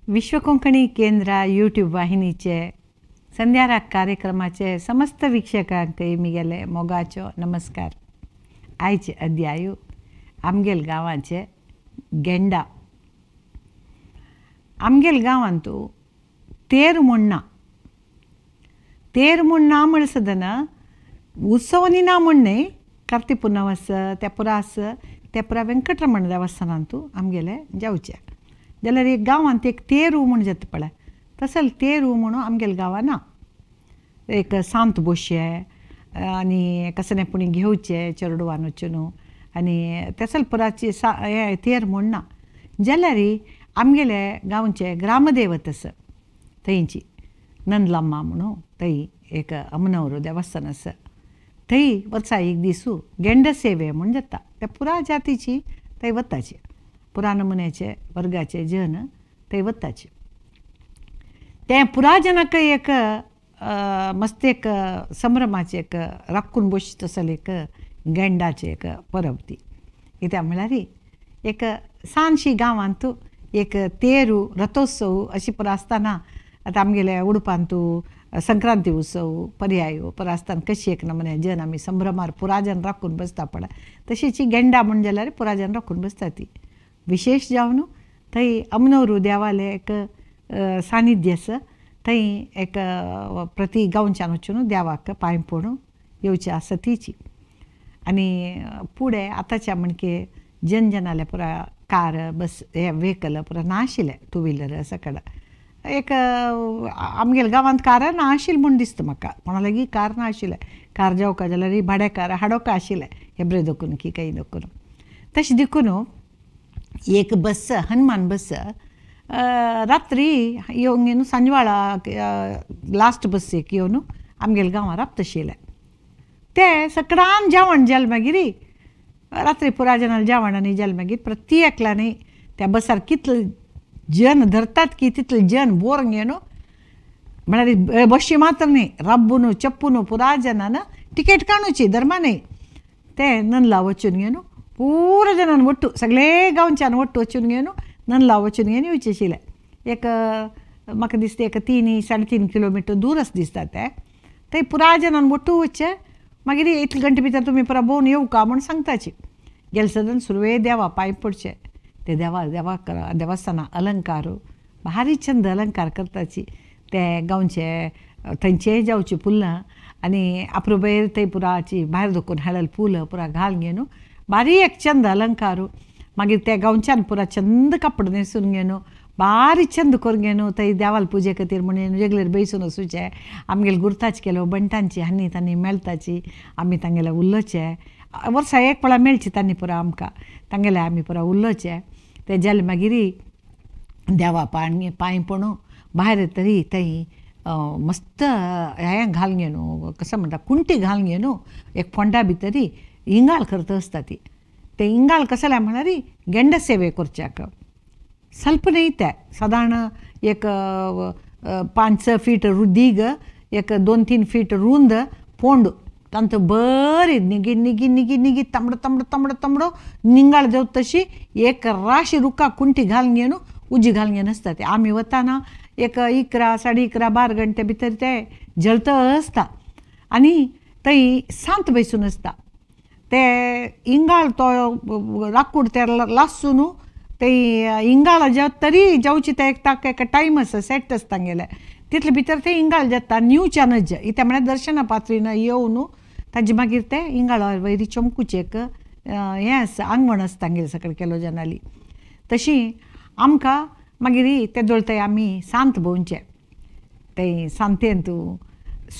विश्व कोंकणी केंद्र यूट्यूब वाहिनीचे संध्याराग कार्यक्रमाचे समस्त वीक्षकांक मिगेले मोगाचो नमस्कार. आयचे अध्याय आमगेल गांवाचे गेंडा. आमगेल गांवांतू तेर म्हूण ना म्हणसदना उत्सवनी ना म्हणणे कार्तिक पुनवस त्या पुरास त्या पुरा वेंकटरमण देवस्थानांतू आमगेले जावचे जाल्यार एक गांवांत एक तेरू म्हूण जाता पळय तसल तेरू म्हणून आमगेले गांवां ना. एक सांत बोसचे आनी कसनेपुणी घेवचे चेडवान वचून आनी तेसल पुराची हे तेर म्हूण ना. जाल्यार आमगेले गांवचे ग्रामदेवत आसा थंयची नंदलाम्मा म्हणून थंय एक अमनवरू देवस्थान आसा. थंय वर्सा एक दिसू गेंड सेवे म्हूण जाता. त्या पुरा जातीची थंय वताची पुरा नमुन्याचे वर्गाचे जन थंय वताचे. ते पुरा जनाक एक मस्त एक संभ्रमाचे एक राखून बसता तसले एक गेंडाचे एक परब ती. कित्याक म्हळ्यार एक सांजशी गांवांतू एक तेरू रथोत्सव अशी पुरा आसतना आतां आमगेले उडपांतू संक्रांती उत्सव पर्याय पुरा आसतना कशी एक नमुने जन आमी संभ्रमार पुरा जन राखून बसता पळय तशीची गेंडा म्हण जाल्यार पुरा जन राखून बसता ती. विशेष जावन थंय अमनवरू देवाले एक सानिध्य आसा. थंय एक प्रति गांवच्यान वचून देवाक पांय पडून येवचें आसा तीची. आनी फुडें आतांच्या म्हणके जनजनाले पुरा कार बस हे वेहिकल पुरा नाशिल्ले टू व्हिलर सकड. एक आमगेल्या गांवांत कार नाशिल्ले म्हूण दिसता म्हाका. कोणा लागीं कार नाशिल्ले. कार जावका जाल्यार भाड्याकार हाडोका आशिल्ले हेब्रे दोकून की काही दोकून. तशें देखून एक बस हनुमान बस रात्री येवन घेवन सांजवाळा लास्ट बसीक येवन आमगेल्या गांवां राबता आशिल्ले. ते सकडान जेवण जालें मागीर रात्री पुरा जनाल जेवण आनी जालें मागीर प्रती एकल्यानी त्या बसार कितले जन धरतात की तितले जन बोर घेवन म्हळ्यार बशी मात्र न्ही रब्बून चप्पून पुरा जनान टिकेट काडूची धर्माने ते नंदला वचून घेवन पुरा जनान ಒಟ್ಟು सगळे गांवच्यान ಒಟ್ಟು वचून घेवन नंदला वचून घेवन येवचें आशिल्लें. एक म्हाका दिसता एक 3-3.5 किलोमिटर दूर आसा दिसता ते. थंय पुरा जनान ಒಟ್ಟು वचचें मागीर इतले घंटे भितर तुमी पुरा भोंवन येवका म्हूण सांगताची. गेले सदन सुरवे देवा पांय पडचे. ते देवाक देवस्थाना अलंकार भारी चंद अलंकार करताची. ते गांवचे थंयचे जावचे फुलां आनी अप्रुबेर थंय पुराची भायर दोकून हाडलेली फुलां पुरा घालून घेवन भारी एक चंद अलंकार. मागीर ते गांवच्यान पुरा चंद कपडे न्हेसून घेवन भारी चंद करून घेवन थंय देवाल पुजे खातीर म्हणून वेगळेर बैसून वचूचे. आमगेले गुर्ताची केलो बंटांची हानी तांणी मेळताची आमी तांगेले उरलोचे. वर्सा एक पळा मेळची तांणी पुरा आमकां तांगेले आमी पुरा उरलोचे. ते जालें मागीर देवा पांय पडून भायर तरी थंय मस्त हें घालून घेवन कसं म्हणटा कुंटी घालून घेवन एक फोंडा भितर इंगाळ करता आसता ती. ते इंगाळ कसले म्हळ्यार गेंड सेवे करच्याक ಸ್ವಲ್ಪ न्ही ते सादारण एक 5-6 फीट दीग एक 2-3 फीट रुंद पोंड तांचो बरी निगी तांबडो निंगाळ देंवता तशी एक राशी रुका कुंटी घालून घेवन उजी घालून घेवन आसता ते. आमी वताना एक 11-11:30 घंटे भितर ते जळत आसता आनी थंय सांत बसून आसता. ते इंगाळ तो राकूड ते लासून ते इंगाळ तरी जावची ते एक टायम आसा सेट आसता तांगेले तितले भितर ते इंगाळ जाता न्यूच्या नज इत्या म्हळ्यार दर्शना पात्रीन येवन ताजे मागीर ते इंगाळ वयरी चमकूचे एक हें आसा आंगवण आसता तांगेले सकयल केलो जनाली. तशी आमकां मागीर ते दोळतय आमी सांत भोंवचे. ते सांतेंत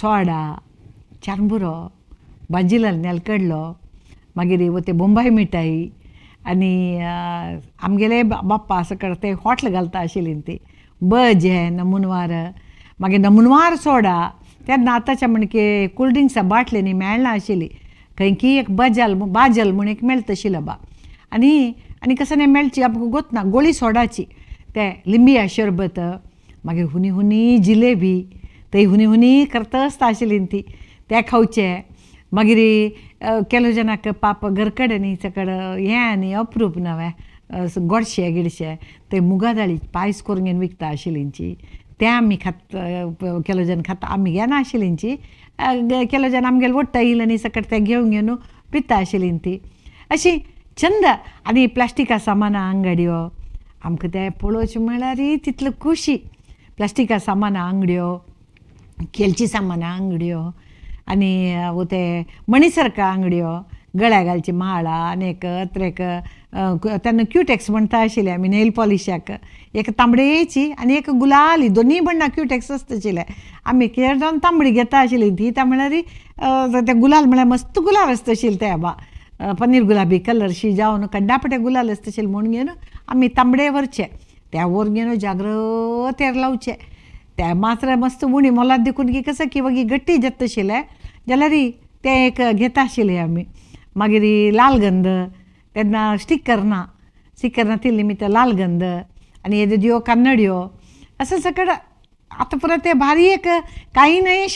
सोडा चारंबुरो भाजिल्लो नेलकडलो मागीर ते बोंबाय मिठाई आनी आमगेले बाप्पा सकयल ते हॉटल घालता आशिल्लीं ती भजे नमुनवार मागीर नमुनवार सोडा. तेन्ना आतांच्या म्हणके कोल्ड ड्रिंक्सा बाटलेनी मेळना आशिल्ली खंयकी एक बाजल म्हूण एक मेळटा आशिल्लो बा आनी कसं मेळची आमकां गोतना गोळी सोडाची ते लिंबिया शरबत मागीर हुनी जिलेबी थंय हुनी करता आसता आशिल्लीं ती ते खावचे. मागीर ಕೆಲವು ಜನಕ್ಕೆ ಪಾಪ ಗರ್ಕಡೆ ನೀ ಸಕಡ ಏನಿ ಅಪ್ರೂಪ್ ನವೆ गोडशे गिडशे थंय मुगा दाळी पायस करून घेवन विकता आशिल्लींची तें आमी केलो जन खाता आमी घेना आशिल्लींची केलो जन आमगेले वट्टा येयले आनी सकट तें घेवन घेवन पिता आशिल्लीं ती अशी चंद आनी प्लास्टिका सामाना अंगड्यो आमकां तें पळोवचें म्हळ्यार तितलो खुशी प्लास्टिका सामाना अंगड्यो केलची सामाना अंगड्यो आनी ते मणिसरका अंगड्यो गळ्या घालची माळा आनीक अत्रेक तेन्ना क्यूटेक्स म्हणटा आशिल्ले आमी नेल पॉलिशाक एक तांबडेची आनी एक गुलाली दोनी बण्णां क्यूटेक्स आसताशिल्ले आमी केदां तांबडी घेता आशिल्ली ती त्या म्हळ्यार ते गुलाल म्हळ्यार मस्त गुलाल आसताशिल्ले ते बा पनीर गुलाबी कलरशी जावन कड्डापटे गुलाल आसताशिल्ले म्हूण घेवन आमी तांबडे व्हरचे त्या वर घेवन जाग्रतेर लावचे ते मात्र मस्त उणी मोलाद देखून की कसं की वगी गट्टी जाता आशिल्ले जाल्यार ते एक घेता आशिल्ले आमी मागीर लालगंध तेन्ना स्टिकर ना तिल्ली मी ते लालगंध आनी हेज्यो ज्यो कन्नड्यो असं सकट आतां परत ते भारी एक काही नाही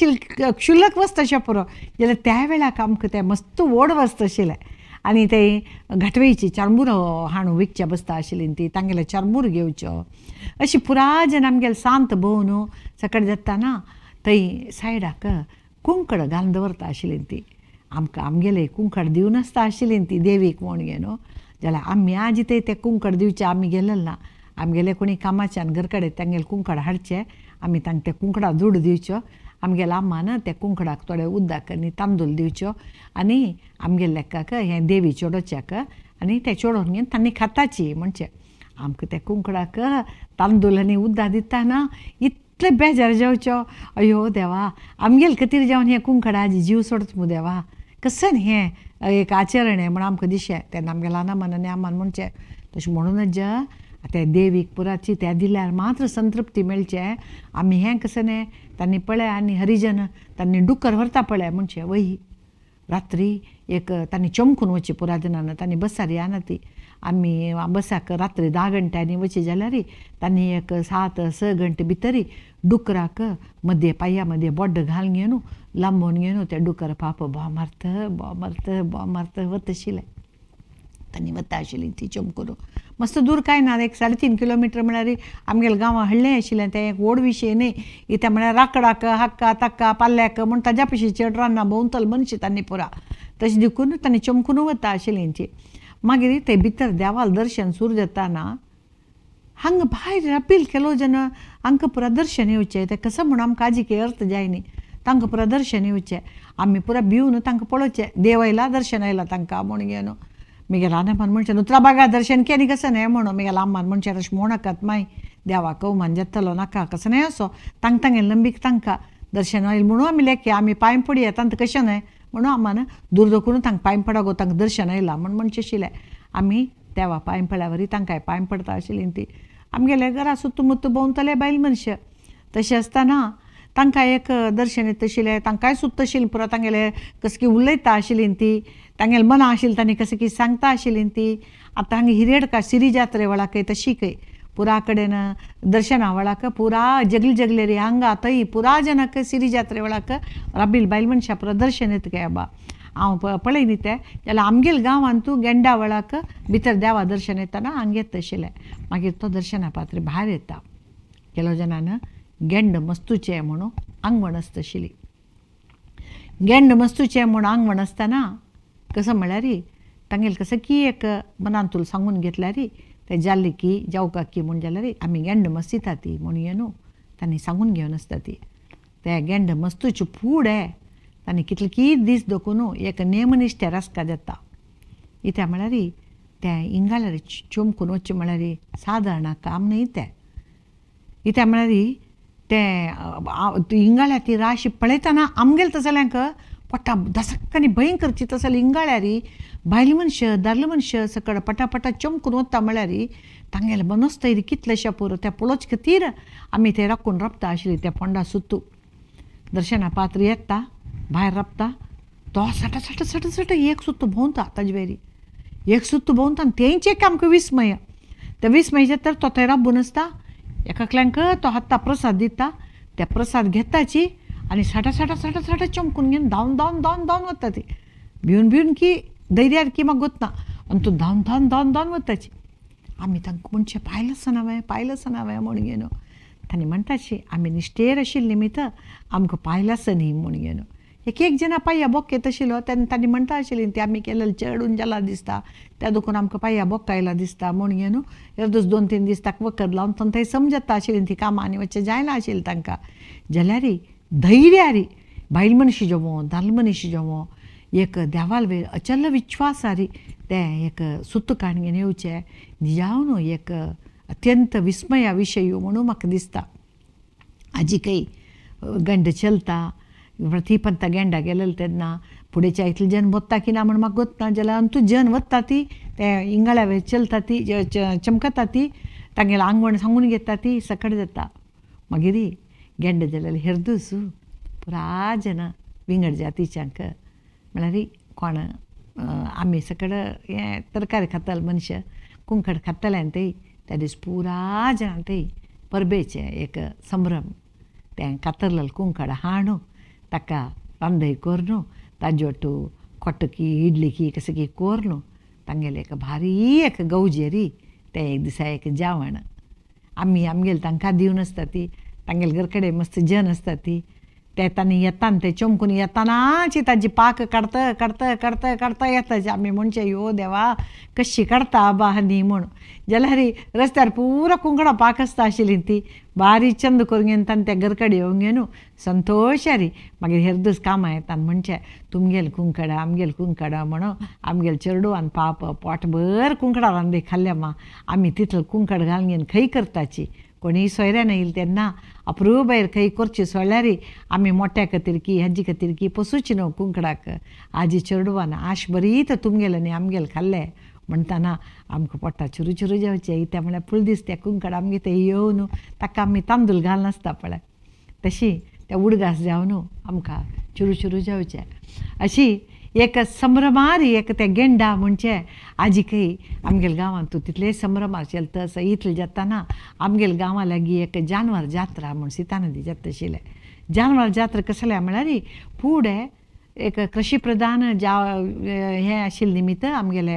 क्षुल्लक वस्त अशें पुरो जाल्यार त्या वेळाक आमकां ते मस्त व्हड वस्त आशिल्ले आनी ते घाटवेची चरमूर हाडून विकचे बसता आशिल्लीं ती तांगेले चरमूर घेवच्यो अशी पुराजन आमगेले सांत भोंवन सकट जाताना थंय सायडाक कुंकड घालून दवरता आशिल्लीं ती आमकां आमगेले कुंकड दिवन आसता आशिल्लीं ती देवीक म्हूण घेवन जाल्यार आमी आजी ते कुंकड दिवचे आमी गेलेले ना आमगेले कोणी कामाच्यान घर कडेन तांगेले कुंकड हाडचे आमी तांकां ते कुंकडा दूड दिवच्यो आमगेले आम्मान ते कुंकडाक थोडे उदक आनी तांदूळ दिवच्यो आनी आमगेले लेकाक हें देवी चोडोवच्याक आनी ते चोडोवन घेवन तांणी खाताची म्हणचे आमकां ते कुंकडाक तांदूळ आनी उदक दिताना इतले बेजार जावच्यो अयो देवा आमगेले खातीर जावन हें कुंकडाची जीव सोडता मू देवा कसं हें एक आचरण हें म्हण आमकां दिशें तेन्ना आमगे ल्हान आनी आम्मान म्हणचें तशें म्हणूनच ते देवीक पुराची ते दिल्यार मात्र संतृप्ती मेळचे आमी हें कसं न्ही तांणी पळय आनी हरिजन तांणी डुक्कर व्हरता पळय म्हणचे वही रात्री एक तांणी चमकून वचची पुरा दिनान तांणी बसार येना ती आमी बसाक रात्री 10 घंट्यांनी वची जाल्यार तांणी एक 7-6 घंटे भितर डुकराक मदे पांया मदे बोड्ड घालून घेवन लांबोवन घेवन ते डुकर पाप भो मारत वता आशिल्ले तांणी वता आशिल्लीं ती चमकून मस्त दूर कांय ना एक 3.5 किलोमिटर म्हळ्यार आमगेले गांवां हडलें आशिल्लें तें एक व्हड विशय न्ही इथे म्हळ्यार राकडाक हाक्का ताक्का पाल्ल्याक म्हूण ताज्या पिशी चड रान्ना भोंवतल मनशी तांणी पुरा तशें देखून तांणी चमकून वता आशिल्लींची मागीर ते भितर देवाल दर्शन सुरू जाताना हांगा भायर अपील केलो जेन्ना हांकां पुरा दर्शन येवचें तें कसं म्हूण आमकां आजीक अर्थ जाय न्ही तांकां पुरा दर्शन येवचें आमी पुरा भिवन तांकां पळोवचें देव येयला दर्शन येयला तांकां म्हूण घेवन मिगेल आनमान म्हणचे नुत्रा बागा दर्शन केनी कसं न्ही म्हणून मिगेल आम्मान म्हणचे तशें म्हणकात माय देवाक अवमान जातलो नाका कसं न्ही असो तांकां लंबीक तांकां दर्शन येयलें म्हणून आमी लेखे आमी पांय पडया तांकां कशें न्ही म्हणून आम्मान दूर करून तांकां पांय पडा गो तांकां दर्शन येयलां म्हूण म्हणचे आशिल्लें आमी देवा पांय पडल्या वरी तांकांय पांय पडता आशिल्लीं ती आमगेले घरा सुत्तमुत्त भोंवतले बायल मनशां तशें आसतना तांकां एक दर्शन येता आशिल्लें तांकांय सुत्त आशिल्लीं पुरो तांगेले कस की उलयता आशिल्लीं ती तांगेले मनां आशिल्लीं तांणी कस की सांगता आशिल्लीं ती आतां हांगा हिरेडका सिरी जात्रे वेळाकय तशीकय पुरा कडेन दर्शना वेळाक पुरा जगले रे हांगा थंय पुरा जनाक सिरी जात्रे वेळाक राबील बायल मनशां पुरो दर्शन येता गे बा हांव पळय न्ही तें जाल्यार आमगेले गांवांत तूं गेंडा वेळाक भितर देवा दर्शन येताना हांगा येता आशिल्लें मागीर तो दर्शना पात्री भायर येता केलो जनान गेंड मस्तूचें म्हणून आंगवण आसता आशिल्ली गेंड मस्तूचें म्हणून आंगवण आसतना कसं म्हळ्यार तांगेले कसं की एक मनान तुला सांगून घेतल्यार ते जाल्ली की जावकाक की म्हूण जाल्यार आमी गेंड मस्तिता ती म्हूण न्हू तांणी सांगून घेवन आसता ती ते गेंड मस्तूचे फुडें तांणी कितले कित दीस दोखून एक नेमनिश्ठे रासका जाता इत्या म्हळ्यार ते इंगाळ्यार चमकून वचचें म्हळ्यार सादारण काम न्ही तें इत्या म्हळ्यार ते इंगाळ्या ती राशी पळयतना आमगेले तसल्यांक पट्टा दसक्कानी भयंकर चिंत आसली इंगाळ्यार भायले मनशां दादले मनशां सकट पटापटा चमकून वता म्हळ्यार तांगेले मनोस्तैर्य कितलेशें पुरो तें पळोवचे खातीर आमी ते राखून रपता आशिल्लीं त्या फोंडा सुत्तू दर्शना पात्र येता भायर रपता तो सट एक सुत्त भोंवता ताजे वेरी एक सुत्त भोंवता आनी तेंच एक आमकां विस्मय ते विस्मय जाता तो थंय राबून आसता एकाकल्यांक तो हाता प्रसाद दिता ते प्रसाद घेताची आनी साटा चमकून घेवन धांवन वता ती भिवन की धैर्यार की म्हाका गोतना आनी तूं धांवन वताची आमी तांकां म्हणचे पायलस नावे म्हण घेवन तांणी म्हणटाशी आमी निश्टेर आशिल्ली निमित्त आमकां पायलस न्ही म्हण घेवन एक जना पांया बोक्क आशिल्लो तांणी म्हणटा आशिल्लीं ती आमी केलेलें चडून जाला दिसता त्या दुखून आमकां पांया बोक्क आयला दिसता म्हण घेवन अर्दोस 2-3 दीस ताका वखद लावन थंय समजता आशिल्लीं ती कामां आनी वच्चें जायना आशिल्लें तांकां जाल्यार धैर्यारी बायल मनीस जावं दादलो मनीस जावं एक देवाल अचल्ल विश्वासारी तें एक सुत्त काणयेन येवचें जावन एक अत्यंत विस्मया विशय म्हणून म्हाका दिसता आजीकय गंड चलता प्रतिपंत गेंडा गेलेले तेन्ना फुडेच्या इतलें जन वता की ना म्हण म्हाका गोत ना जाल्यार अंतू जन वता ती ते इंगळ्या वेळ चलता ती चमकता ती तांगेलें आंगवण सांगून घेता ती सकट जाता मागीर गेंड जाल्यार हेरदूस पुरा जन विंगड जातीच्यांक म्हळ्यार कोण आमी सकट हें तरकारी खाताले मनशां कुंकड खाताले ते त्या दीस पुरा जाण ते परबेचें एक संभ्रम तें कातरलेलें कुंकड हाडून ताका रांदय करून ताजे ಒಟ್ಟು ಕೊಟ್ಟकी इडलीकी कसकी कोरनु तांगेले एक भारी एक गवजेरी तें एक दिसा एक जेवण आमगेले तांकां दिवन आसता ती तांगेले घर कडेन मस्त जन आसता ती ते तांणी येताना ते चमकून येतानाची ताजी पाक काडता येताची आमी म्हणचे यो देवा कशी काडता बा न्ही म्हूण जाल्यार रस्त्यार पुरो कुंकडां पाक आसता आशिल्लीं ती बारी चंद करून घेवन तांणी त्या घर कडेन येवंक घेवन संतोशारी मागीर हेरदूस कामां येता म्हणचे तुमगेले कुंकडां आमगेले कुंकडां म्हणून आमगेले चेडवान पाप पोटभर कुंकडां रांदे खाल्ल्या मा आमी तितलें कुंकड घालून घेवन खंय करताची कोणी सोयऱ्यान येयली तेन्ना अप्रूप भायर खंय करची सोडल्यार आमी मोठ्या खातीरकी हेजी खातीरकी पसूची न्हू कुंकडाक आजी चेडवान आश बरी तर तुमगेलें न्ही आमगेलें खाल्लें म्हणटाना आमकां पोटा चुरू चुरू जेवचें त्या म्हळ्यार फूल दीस तें कुंकड आमगे तें येवन ताका आमी तांदूळ घालून आसता पळय तशी त्या उडगास जावन आमकां चुरू चुरू जेवचें अशी एक संभ्रमारी एक तें गेंडा म्हणचे आजीकय आमगेल्या गांवांत तूं तितले संभ्रमार चलता इतलें जाताना आमगेल्या गांवां लागीं एक जानवर जात्रा म्हूण सितानदी जाता आशिल्लें जानवर जात्रा कसले म्हळ्यार फुडें एक कृशी प्रधान हें आशिल्ले निमित्त आमगेले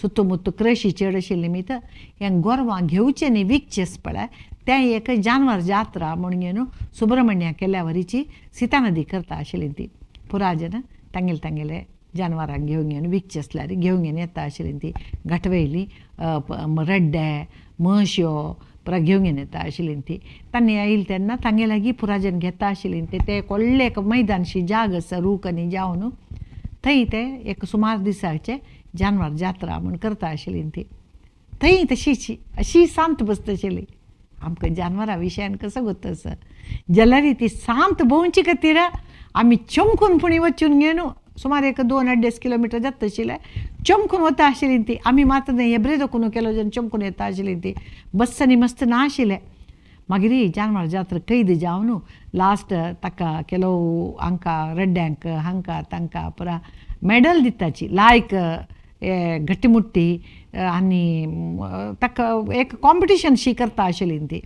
सुत्तमुत्त कृशी चड आशिल्ले निमित्त हें गोरवां घेवचें न्ही विकचें पळय तें एक जानवर जात्रा म्हूण घेवन सुब्रमण्या केल्या वरीची सितानदी करता आशिल्ली ती पुरा जन तांगेले जानवरांक घेवन विकचें आसल्यार घेवन येता आशिल्लीं ती घाटवयली रड्डे म्हश्यो पुरा घेवन येता आशिल्लीं ती तांणी येयली तेन्ना तांगे लागीं पुरा जन घेता आशिल्लीं ते व्हडलें एक मैदानशी जाग आसा रूख आनी जावन थंय ते एक सुमार दिसाचे जानवर जात्रा म्हूण करता आशिल्लीं ती थंय तशीची अशी सांत बसता आशिल्ली आमकां जानवरां विशयान कसो गोत आसा जाल्यार ती सांत भोंवची खातीर आमी चमकून फुडें वचून घेवन सुमार एक 2-2.5 किलोमिटर जाता आशिल्लें चमकून वता आशिल्लीं ती आमी मात हेब्रे दोकून केलो जन चमकून येता आशिल्लीं ती बस्सांनी मस्त ना आशिल्लें मागीर जानवर जात्रा कैद जावन लास्ट ताका केलो हांकां रड्ड्यांक हांकां तांकां पुरा मॅडल दिताची लायक घट्टीमुट्टी आनी ताका एक कॉम्पिटिशन शी करता आशिल्लीं ती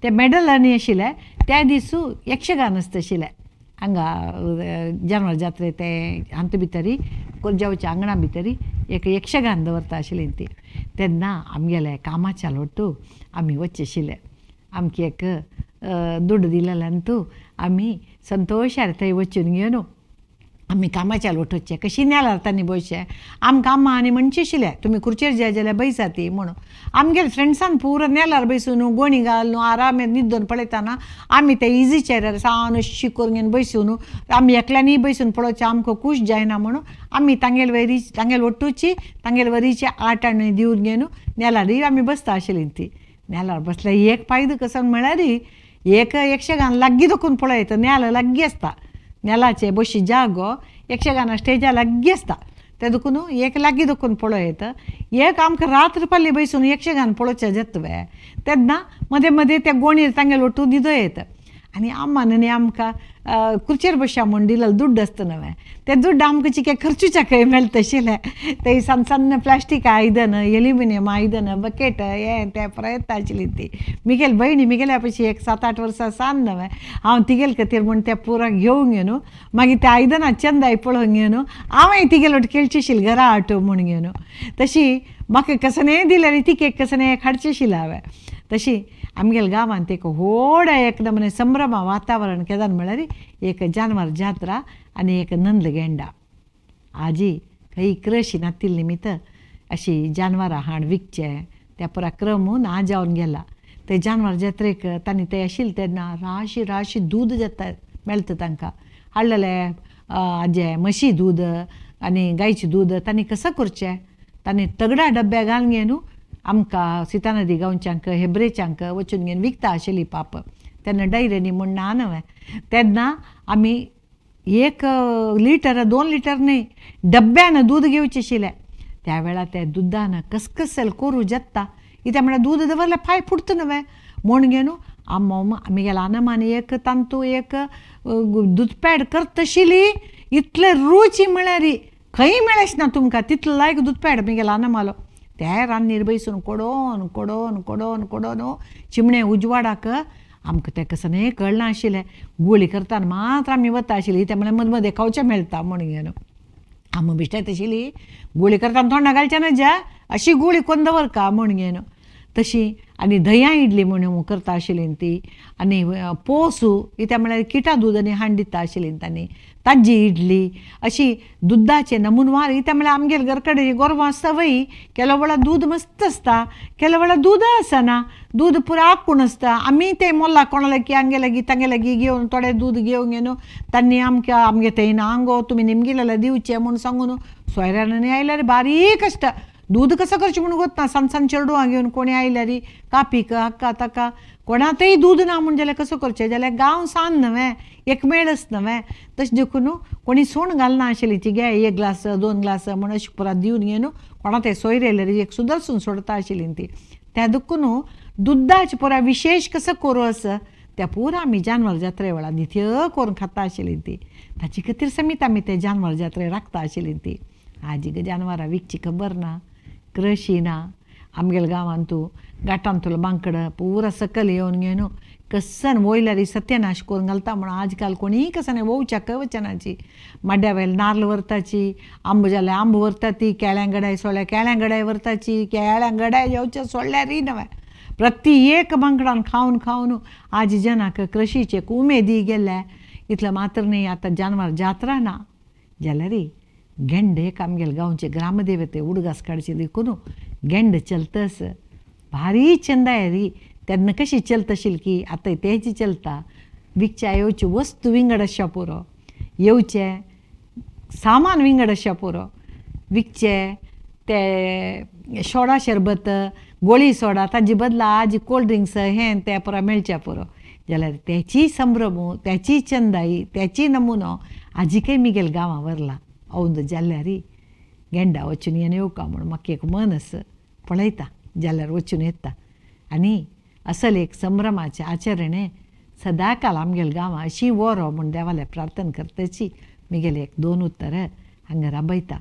ते मॅडल आनी आशिल्ले त्या दिसू यक्षगान आसता आशिल्लें हांगा जानवर जात्रे ते हांत भितरी जेवच्या आंगणा भितरी एक यक्षगान दवरता आशिल्लीं ती तेन्ना आमगेले कामाच्या लोटू आमी वचचे आशिल्ले आमकां एक दूड दिलेल्यान तूं आमी संतोशार थंय वचून घेवन आमी कामाच्या लोटोचे कशी नेल्यार तांणी बसचें आमकां अम्मा आनी म्हणचे आशिल्ले तुमी खुर्चेर जाय जाल्यार बैसा ती म्हणून आमगेले फ्रेंड्सान पुरो नेल्यार बैसून गोणी घालून आराम न्हिदोन पळयतना आमी ते इजी चेअरार सावन अशी करून घेवन बैसून आमी एकल्यांनी बैसून पळोवचें आमकां खूश जायना म्हणून आमी तांगेले वटूची तांगेले वरीचे 8 आनी दिवन घेवन नेल्यार आमी बसता आशिल्लीं ती नेल्यार बसल्यार एक फायदो कसो म्हळ्यार एक यक्षगान लागीं दोकून पळयता नेल्यार लागीं आसता नेलाचे बशी जागो यक्षगाना स्टेजा लागीं आसता ते देखून एक लागीं दोकून पळयता एक आमकां रात्र पाली बैसून यक्षगान पळोवचें जाता तेन्ना मदें मदें त्या गोणीर तांगेले वटू न्हिदो येता आनी आम्मान न्ही आमकां खुर्चेर बसया म्हूण दिलेलो दूद आसता न्हय ते दूद आमकां चिके खर्चुच्याकय मेळटा तशिल्ले ते सन्न सन्न प्लास्टीक आयदन एल्युमिनियम आयदन बकेट हें तें प्रयत्न आशिल्ली ती मिगेल भयणी मिगेल्या पयशी एक 7-8 वर्सां सान न्हय हांव तिगेल खातीर म्हूण तें पुरो घेवंक न्हू मागीर त्या आयदनां चंदाय पळोवंक न्हू हांवें तिगेलो खेळची आशिल्ली घरा हाडटो म्हूण न्हू तशी म्हाका कसने दिल्यार ती केक कसने हाडची आशिल्ली हांवें तशी आमगेल्या गांवांत एक व्हड एक नमूने संभ्रमा वातावरण केदार म्हळ्यार एक जानवर जात्रा आनी एक नंद गेंडा आजी खंय क्रशी नातिल निमित्त अशी जानवरां हाड विकचे त्या पुरा क्रमून आ जावन गेला ते जानवर जात्रेक तांणी ते आशिल्ले तेन्ना राशी राशी दूद जाता मेळटा तांकां हाडलेले हाजे म्हशी दूद आनी गायचें दूद तांणी कसं करचें तांणी तगड्या डब्या घालून न्हू आमकां सिता नदी गांवच्यांक हेब्रेच्यांक वचून घेवन विकता आशिल्ली पाप तेन्ना डैरेनी म्हूण ना न्हय तेन्ना आमी 1 लिटर 2 लिटर न्ही डब्यान दूद घेवचें आशिल्लें त्या वेळार ते दुदान कसकसल करूं जेत्ता कित्याक म्हळ्यार दूद दवरल्यार पांय फुटता न्हय म्हूण घेवन आमगेल्या आनमान एक तांतू एक दूद पॅड करता आशिल्ली इतले रुची म्हळ्यार खंय मेळच ना तुमकां तितलो लायक दूद पॅड आमगेलो आनमालो त्या रान्नीर बसून कोडोन कोडोन कोडोन कोडोन चिमणे उजवाडाक आमकां तें कसने कळना आशिल्लें गुळी करतना मात्र आमी वता आशिल्लीं ते म्हळ्यार मदें मदें खावचें मेळटा म्हूण घेवन आमी बिश्टेत आशिल्ली गुळी करतना तोंडां घालचें ना ज्या अशी गुळी कोन्न दवरका म्हूण घेवन तशी आनी धंया इडली म्हणून करता आशिल्लीं ती आनी पोसू कित्याक म्हळ्यार किटा दूद आनी हांड दिता आशिल्लीं तांणी ताजी इडली अशी दुदाचे नमुनवार कित्याक म्हळ्यार आमगेले घरकडे गोरवां आसता वय केलो वेळार दूद मस्त आसता केलो वेळार दूद आसना दूद पुरो आपूण आसता आमी तें मोल्ला कोणा लागीं हांगे लागीं तांगे लागीं घेवन थोडें दूद घेवंक न्हू तांणी आमगे थंय ना आंगो तुमी निमगेलें दिवचें म्हूण सांगून सोयऱ्यान आयल्यार बारीक आसता दूद कसं करचें म्हणून गोत्ता सान चेडूआ घेवन कोणी आयल्यार कापीक हाका ताका कोणातय दूद ना म्हूण जाल्यार कसो करचें जाल्यार गांव सान न्हय एक मेळच न्हय तशें देखून कोणी सोण घालना आशिल्ली ती गे 1 ग्लास 2 ग्लास म्हूण अशें पुरात दिवन घेवन कोणा ते सोयरे आयल्यार एक सुदर्शन सोडता आशिल्ली ती त्या देखून दुदाचे पुरा विशेष कसो करूं आसा त्या पुरा आमी जानवर जात्रे वेळार नित्य करून खाता आशिल्ली ती ताचे खातीर समीत आमी ते जानवर जात्रे राखता आशिल्ली ती आजी जानवरां विकची खबर ना कृषी ना आमगेल्या गांवांत तूं गांठांतलो बांकड पुरा सकयल येवन घेवन कसन वयल्यार सत्यानाश करून घालता म्हूण आज काल कोणीय कसन वोवच्याक वचनाची माड्ड्या वयले नाल्ल व्हरताची आंब जाल्यार आंब व्हरता ती केळ्यां गडाय सोडल्यार केळ्यां गडाय व्हरताची केळ्यां गडाय जेवचे सोडल्यार न्हय प्रती एक बांकडान खावन खावन आज जनाक कृषीचे उमेदी गेल्या इतलें मात्र न्ही आतां जानवर जात्रा ना जाल्यार गेंड एक आमगेले गांवचे ग्रामदेवते उडगास काडचे देखून गेंड चलतस भारी चंदाय री तेन्ना कशी चलता आशिल्ली की आतां तेची चलता विकच्या येवचे वस्तू विंगड आसच्या पुरो येवचे सामान विंगड आसच्या पुरो विकचे ते सोडा शरबत गोळी सोडा ताजे बदला आज कोल्ड ड्रिंक्स हें तें पुरो मेळच्या पुरो जाल्यार तेची संभ्रम तेची चंदाई तेची नमुनो आजीकय मिगेल गांवां व्हरला औंद जाल्यार गेंडा वचून येवका म्हूण म्हाका एक मन आसा पळयता जाल्यार वचून येता आनी असल एक संभ्रमाचें आचरण सदांकाल आमगेल्या गांवां अशी वरो म्हूण देवाले प्रार्थना करताची मिगेले 1-2 उत्तर हांगा राबयता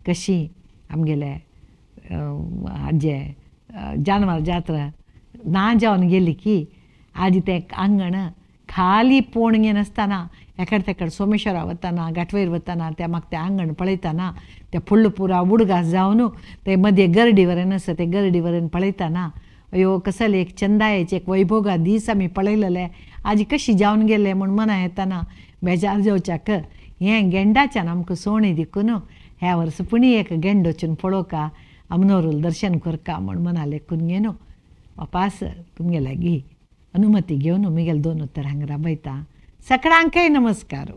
कशी आमगेले हाजे जानवर जात्रा ना जावन गेली की आज तें आंगण खाली पोणगे नासतना एकाड तेकड सोमेश्वरा वतना गांठवयर वतना त्या म्हाका तें आंगण पळयतना तें फुडलो पुरा उडगास जावन ते मदीं गरडी वरेन आसा ते गरडी वरेन पळयतना अयो कसले एक चंदायेचे एक वैभोगा दीस आमी पळयलेले आज कशी जावन गेले म्हूण मना येतना बेजार जेवच्याक हें गेंडाच्यान आमकां सोणी देखून ह्या वर्सा पुणी एक गेंड वचून पळोवका अमनोरूल दर्शन करका म्हूण मना लेखून घेवन वापास तुमगे लागीं अनुमती घेवन मुगेल 2 उत्तर हांगा राबयता सगळ्यांकय नमस्कार.